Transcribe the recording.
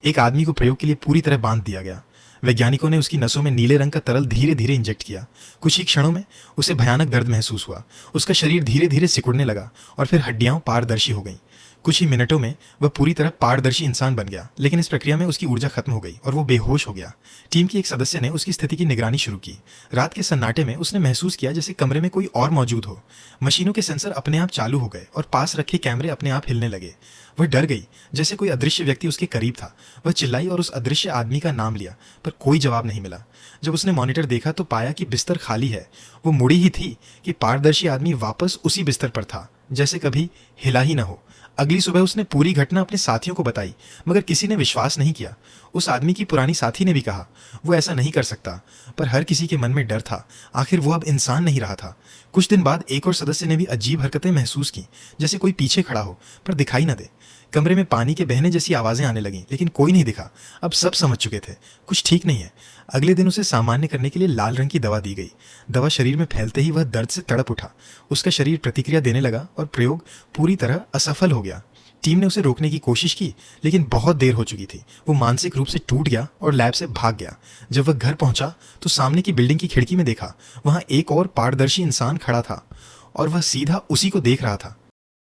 एक आदमी को प्रयोग के लिए पूरी तरह बांध दिया गया। वैज्ञानिकों ने उसकी नसों में नीले रंग का तरल धीरे धीरे इंजेक्ट किया। कुछ ही क्षणों में उसे भयानक दर्द महसूस हुआ। उसका शरीर धीरे धीरे सिकुड़ने लगा और फिर हड्डियां पारदर्शी हो गईं। कुछ ही मिनटों में वह पूरी तरह पारदर्शी इंसान बन गया, लेकिन इस प्रक्रिया में उसकी ऊर्जा खत्म हो गई और वो बेहोश हो गया। टीम की एक सदस्य ने उसकी स्थिति की निगरानी शुरू की। रात के सन्नाटे में उसने महसूस किया जैसे कमरे में कोई और मौजूद हो। मशीनों के सेंसर अपने आप चालू हो गए और पास रखे कैमरे अपने आप हिलने लगे। वह डर गई, जैसे कोई अदृश्य व्यक्ति उसके करीब था। वह चिल्लाई और उस अदृश्य आदमी का नाम लिया, पर कोई जवाब नहीं मिला। जब उसने मॉनिटर देखा तो पाया कि बिस्तर खाली है। वो मुड़ी ही थी कि पारदर्शी आदमी वापस उसी बिस्तर पर था, जैसे कभी हिला ही न हो। अगली सुबह उसने पूरी घटना अपने साथियों को बताई, मगर किसी ने विश्वास नहीं किया। उस आदमी की पुरानी साथी ने भी कहा वो ऐसा नहीं कर सकता, पर हर किसी के मन में डर था। आखिर वो अब इंसान नहीं रहा था। कुछ दिन बाद एक और सदस्य ने भी अजीब हरकतें महसूस की, जैसे कोई पीछे खड़ा हो पर दिखाई न दे। कमरे में पानी के बहने जैसी आवाजें आने लगीं, लेकिन कोई नहीं दिखा। अब सब समझ चुके थे कुछ ठीक नहीं है। अगले दिन उसे सामान्य करने के लिए लाल रंग की दवा दी गई। दवा शरीर में फैलते ही वह दर्द से तड़प उठा। उसका शरीर प्रतिक्रिया देने लगा और प्रयोग पूरी तरह असफल हो गया। टीम ने उसे रोकने की कोशिश की, लेकिन बहुत देर हो चुकी थी। वो मानसिक रूप से टूट गया और लैब से भाग गया। जब वह घर पहुंचा तो सामने की बिल्डिंग की खिड़की में देखा, वहां एक और पारदर्शी इंसान खड़ा था और वह सीधा उसी को देख रहा था।